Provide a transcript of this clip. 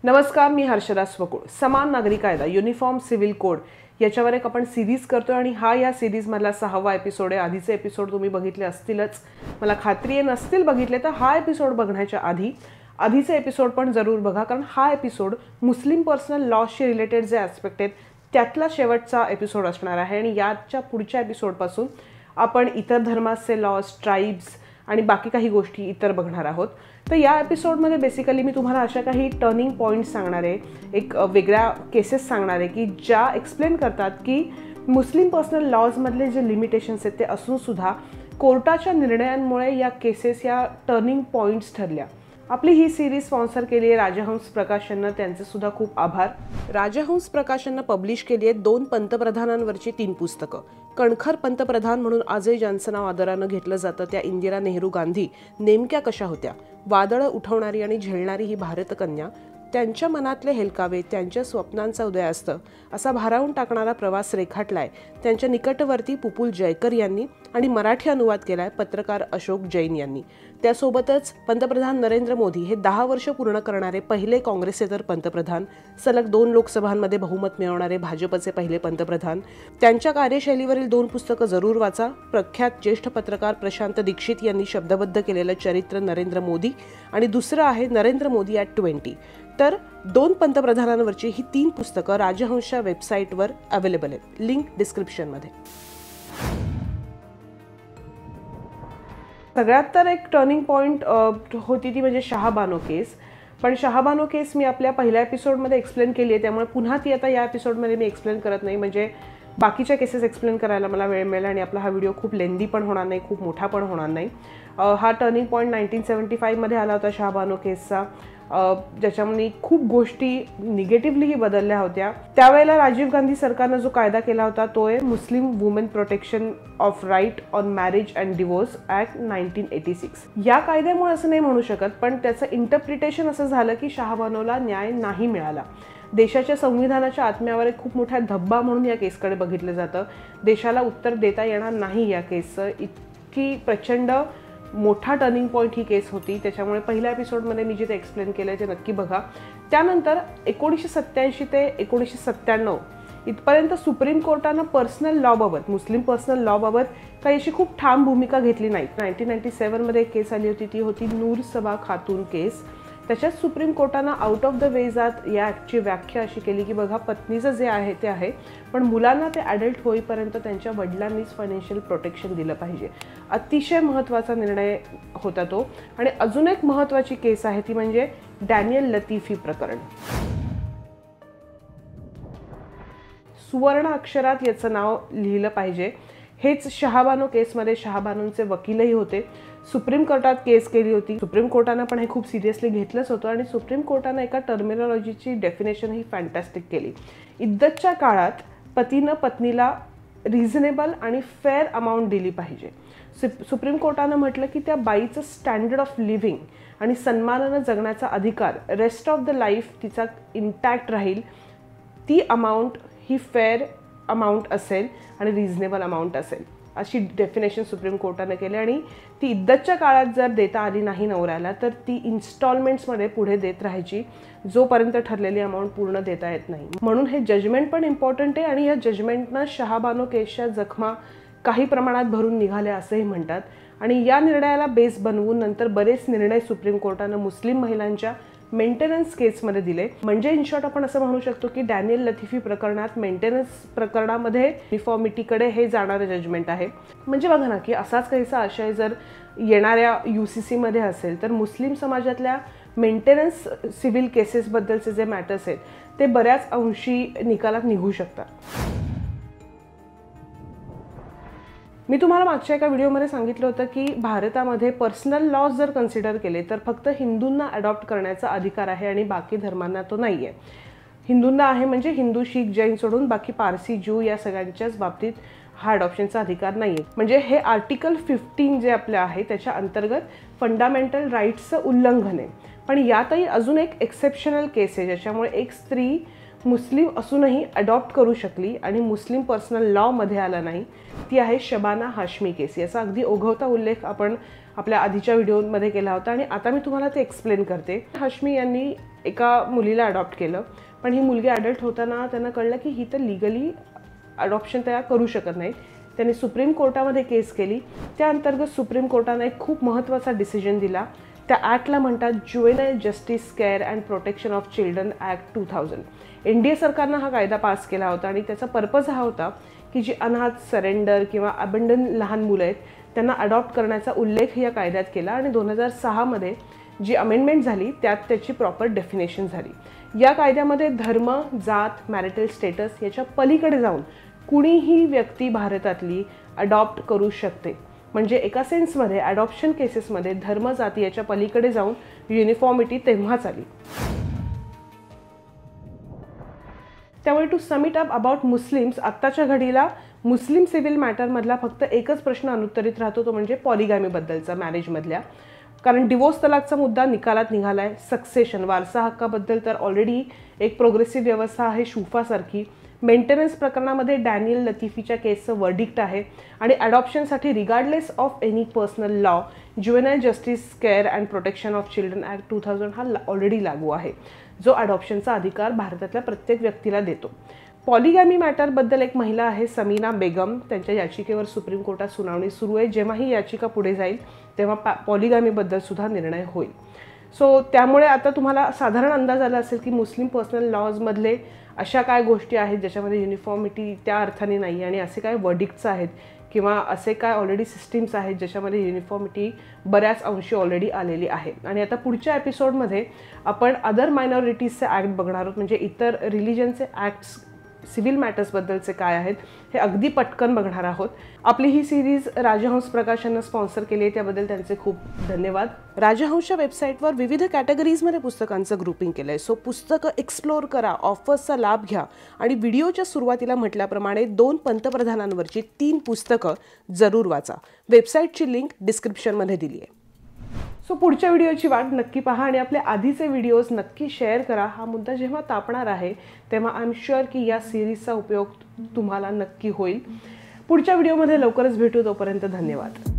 नमस्कार, मी हर्षदा स्वकुळ. समान नागरी कायदा युनिफॉर्म सिव्हिल कोड याच्यावर एक आपण सिरीज करतोय आणि हा या सिरीज मधला 6वा एपिसोड आहे. आधीचे एपिसोड तुम्ही बघितले असतीलच, मला खात्री आहे नसतील बघितले तर हा एपिसोड बघण्याच्या आधीचे एपिसोड पण जरूर बघा, कारण हा एपिसोड मुस्लिम पर्सनल लॉशी रिलेटेड जे ॲस्पेक्ट आहेत त्यातला शेवटचा एपिसोड असणार आहे. आणि याच्या पुढच्या एपिसोडपासून आपण इतर धर्माचे लॉज, ट्राईब्स आणि बाकी काही गोष्टी इतर बघणार आहोत. तर या एपिसोडमध्ये बेसिकली मी तुम्हाला अशा काही टर्निंग पॉईंट्स सांगणार आहे, एक वेगळ्या केसेस सांगणार आहे की ज्या एक्सप्लेन करतात की मुस्लिम पर्सनल लॉजमधले जे लिमिटेशन्स आहेत ते असूनसुद्धा कोर्टाच्या निर्णयांमुळे या केसेस या टर्निंग पॉईंट्स ठरल्या. आपली ही सिरीज स्पॉन्सर केली आहे राजहंस प्रकाशननं, त्यांचे सुद्धा खूप आभार. राजहंस प्रकाशननं पब्लिश केली आहेत 2 पंतप्रधानांवरची 3 पुस्तकं. कणखर पंतप्रधान म्हणून आजही ज्यांचं नाव आदरानं घेतलं जातं त्या इंदिरा नेहरू गांधी नेमक्या कशा होत्या? वादळं उठवणारी आणि झेलणारी ही भारतकन्या, त्यांच्या मनातले हेलकावे, त्यांच्या स्वप्नांचा उदयास्त असा भारावून टाकणारा प्रवास रेखाटलाय त्यांच्या निकटवर्ती पुपुल जयकर यांनी आणि मराठी अनुवाद केलाय पत्रकार अशोक जैन यांनी. त्यासोबतच पंतप्रधान नरेंद्र मोदी हे 10 वर्ष पूर्ण करणारे पहिले काँग्रेसेतर पंतप्रधान, सलग 2 लोकसभांमध्ये बहुमत मिळवणारे भाजपचे पहिले पंतप्रधान. त्यांच्या कार्यशैलीवरील 2 पुस्तकं जरूर वाचा. प्रख्यात ज्येष्ठ पत्रकार प्रशांत दीक्षित यांनी शब्दबद्ध केलेलं चरित्र नरेंद्र मोदी आणि दुसरं आहे नरेंद्र मोदी ॲट 20. तर 2 पंतप्रधानांवरची ही 3 पुस्तकं राजहंसच्या वेबसाईटवर अवेलेबल आहेत, लिंक डिस्क्रिप्शनमध्ये. सगळ्यात तर एक टर्निंग पॉईंट होती ती म्हणजे शहाबानो केस. पण शहाबानो केस मी आपल्या पहिल्या एपिसोडमध्ये एक्सप्लेन केली आहे, त्यामुळे पुन्हा ती आता या एपिसोडमध्ये मी एक्सप्लेन करत नाही. म्हणजे बाकीच्या केसेस एक्सप्लेन करायला मला वेळ मिळेल आणि आपला हा व्हिडिओ खूप लेंदी पण होणार नाही, खूप मोठा पण होणार नाही. हा टर्निंग पॉईंट 1975 मध्ये आला होता शहाबानो केसचा, ज्याच्यामध्ये खूप गोष्टी निगेटिव्हलीही बदलल्या होत्या. त्यावेळेला राजीव गांधी सरकारनं जो कायदा केला होता तो आहे Muslim women protection of right on marriage and divorce act 1986. या कायद्यामुळे असं नाही म्हणू शकत, पण त्याचं इंटरप्रिटेशन असं झालं की शहाबानोला न्याय नाही मिळाला. देशाच्या संविधानाच्या आत्म्यावर एक खूप मोठा धब्बा म्हणून या केसकडे बघितलं जातं. देशाला उत्तर देता येणार नाही या केसचं. इतकी प्रचंड मोठा टर्निंग पॉईंट ही केस होती. त्याच्यामुळे पहिल्या एपिसोडमध्ये मी जिथे एक्सप्लेन केलं ते नक्की बघा. त्यानंतर 1987 ते 1997 इथपर्यंत सुप्रीम कोर्टानं पर्सनल लॉबाबत, मुस्लिम पर्सनल लॉबाबत काही अशी खूप ठाम भूमिका घेतली नाही. 1997 मध्ये एक केस आली होती, ती होती नूर सबा खातून केस. त्याच्यात सुप्रीम कोर्टानं आउट ऑफ द वे जात या ॲक्टची व्याख्या अशी केली की बघा, पत्नीचं जे आहे ते आहे, पण मुलांना ते ॲडल्ट होईपर्यंत त्यांच्या वडिलांनीच फायनान्शियल प्रोटेक्शन दिलं पाहिजे. अतिशय महत्त्वाचा निर्णय होता तो. आणि अजून एक महत्त्वाची केस आहे ती म्हणजे डॅनियल लतीफी प्रकरण. सुवर्ण अक्षरात याचं नाव लिहिलं पाहिजे. हेच शहाबानो केसमध्ये शहाबानोंचे वकीलही होते. सुप्रीम कोर्टात केस केली होती. सुप्रीम कोर्टानं पण हे खूप सिरियसली घेतलंच होतं आणि सुप्रीम कोर्टानं एका टर्मिनॉलॉजीची डेफिनेशन ही फॅन्टॅस्टिक केली. इद्दतच्या काळात पतीनं पत्नीला रिझनेबल आणि फेअर अमाऊंट दिली पाहिजे. सुप्रीम कोर्टानं म्हटलं की त्या बाईचं स्टँडर्ड ऑफ लिव्हिंग आणि सन्मानानं जगण्याचा अधिकार रेस्ट ऑफ द लाईफ तिचा इंटॅक्ट राहील. ती अमाऊंट ही फेअर अमाऊंट असेल आणि रिझनेबल अमाऊंट असेल, अशी डेफिनेशन सुप्रीम कोर्टानं केली. आणि ती इद्दतच्या काळात जर देता आली नाही नवऱ्याला तर ती इन्स्टॉलमेंट्समध्ये पुढे देत राहायची, जोपर्यंत ठरलेली अमाऊंट पूर्ण देता येत नाही. म्हणून हे जजमेंट पण इम्पॉर्टंट आहे आणि या जजमेंटनं शहाबानो केसच्या जखमा काही प्रमाणात भरून निघाल्या असंही म्हणतात. आणि या निर्णयाला बेस बनवून नंतर बरेच निर्णय सुप्रीम कोर्टानं मुस्लिम महिलांच्या मेंटेनन्स केसमध्ये दिले. म्हणजे इन शॉर्ट आपण असं म्हणू शकतो की डॅनियल लतीफी प्रकरणात मेंटेनन्स प्रकरणामध्ये युनिफॉर्मिटीकडे हे जाणारं जजमेंट आहे. म्हणजे बघा ना की असाच काहीसा आशय जर येणाऱ्या UCCमध्ये असेल तर मुस्लिम समाजातल्या मेंटेनन्स सिव्हिल केसेसबद्दलचे जे मॅटर्स आहेत ते बऱ्याच अंशी निकालात निघू शकतात. मी तुम्हाला मागच्या एका व्हिडिओमध्ये सांगितलं होतं की भारतामध्ये पर्सनल लॉज जर कन्सिडर केले तर फक्त हिंदूंना अडॉप्ट करण्याचा अधिकार आहे आणि बाकी धर्मांना तो नाही आहे. हिंदूंना आहे म्हणजे हिंदू, शीख, जैन सोडून बाकी पारसी, ज्यू या सगळ्यांच्याच बाबतीत हा अडॉप्शनचा अधिकार नाही आहे. म्हणजे हे आर्टिकल 15 जे आपलं आहे त्याच्या अंतर्गत फंडामेंटल राईट्सचं उल्लंघन आहे. पण यातही अजून एक एक्सेप्शनल केस आहे ज्याच्यामुळे एक स्त्री मुस्लिम असूनही अडॉप्ट करू शकली आणि मुस्लिम पर्सनल लॉमध्ये आला नाही. ती आहे शबाना हाशमी केस. याचा अगदी ओघवता उल्लेख आपण आपल्या आधीच्या व्हिडिओमध्ये केला होता आणि आता मी तुम्हाला ते एक्सप्लेन करते. हाशमी यांनी एका मुलीला अडॉप्ट केलं, पण ही मुलगी ॲडल्ट होताना त्यांना कळलं की ही तर लिगली अडॉप्शन तयार करू शकत नाही. त्यांनी सुप्रीम कोर्टामध्ये केस केली. त्या अंतर्गत सुप्रीम कोर्टाने एक खूप महत्त्वाचा डिसिजन दिला. त्या ॲक्टला म्हणतात juvenile justice care and protection of children act 2000. NDA सरकारनं हा कायदा पास केला होता आणि त्याचा पर्पज हा होता की जी अनाथ, सरेंडर किंवा अबंडन लहान मुलं आहेत त्यांना अडॉप्ट करण्याचा उल्लेख या कायद्यात केला आणि 2006मध्ये जी अमेंडमेंट झाली त्यात त्याची प्रॉपर डेफिनेशन झाली. या कायद्यामध्ये धर्म, जात, मॅरिटल स्टेटस याच्या पलीकडे जाऊन कुणीही व्यक्ती भारतातली अडॉप्ट करू शकते. म्हणजे एका सेन्समध्ये अडॉप्शन केसेसमध्ये धर्म, जाती याच्या पलीकडे जाऊन युनिफॉर्मिटी तेव्हाच आली. त्यामुळे to sum it up about Muslims, आत्ताच्या घडीला मुस्लिम सिव्हिल मॅटरमधला फक्त एकच प्रश्न अनुत्तरित राहतो, तो म्हणजे पॉलिगॅमीबद्दलचा, मॅरेजमधल्या. कारण डिवोर्स तलाकचा मुद्दा निकालात निघाला आहे. सक्सेशन, वारसा हक्काबद्दल तर ऑलरेडी एक प्रोग्रेसिव्ह व्यवस्था आहे शुफासारखी. मेंटेनन्स प्रकरणामध्ये डॅनियल लतिफीच्या केसचं वर्डिक्ट आहे. आणि अडॉप्शनसाठी regardless of any personal law juvenile justice care and protection of children act 2000 हा ऑलरेडी लागू आहे, जो अडॉप्शनचा अधिकार भारतातल्या प्रत्येक व्यक्तीला देतो. पॉलिगॅमी मॅटरबद्दल एक महिला आहे समीना बेगम, त्यांच्या याचिकेवर सुप्रीम कोर्टात सुनावणी सुरू आहे. जेव्हा ही याचिका पुढे जाईल तेव्हा पॉलिगॅमीबद्दल सुद्धा निर्णय होईल. सो त्यामुळे आता तुम्हाला साधारण अंदाज आला असेल की मुस्लिम पर्सनल लॉजमधले अशा काय गोष्टी आहेत ज्याच्यामध्ये युनिफॉर्मिटी त्या अर्थाने नाही, आणि असे काय वर्डिक्ट्स आहेत किंवा असे काय ऑलरेडी सिस्टीम्स आहेत ज्याच्यामध्ये युनिफॉर्मिटी बऱ्याच अंशी ऑलरेडी आलेली आहे. आणि आता पुढच्या एपिसोडमध्ये आपण अदर मायनॉरिटीजचे ॲक्ट बघणार आहोत, म्हणजे इतर रिलिजनचे ॲक्ट्स सिव्हिल मॅटर्सबद्दलचे काय आहेत हे अगदी पटकन बघणार आहोत. आपली ही सिरीज राजहंस प्रकाशननं स्पॉन्सर केली आहे, त्याबद्दल त्यांचे खूप धन्यवाद. राजहंसच्या वेबसाईटवर विविध कॅटेगरीजमध्ये पुस्तकांचं ग्रुपिंग केलं आहे. सो पुस्तकं एक्सप्लोअर करा, ऑफर्सचा लाभ घ्या आणि व्हिडिओच्या सुरुवातीला म्हटल्याप्रमाणे 2 पंतप्रधानांवरची 3 पुस्तकं जरूर वाचा. वेबसाईटची लिंक डिस्क्रिप्शनमध्ये दिली आहे. सो पुढच्या व्हिडिओची वाट नक्की पहा आणि आपले आधीचे व्हिडिओज नक्की शेअर करा. हा मुद्दा जेव्हा तापणार आहे तेव्हा आय एम शुअर की या सिरीजचा उपयोग तुम्हाला नक्की होईल. पुढच्या व्हिडिओमध्ये लवकरच भेटू. तोपर्यंत धन्यवाद.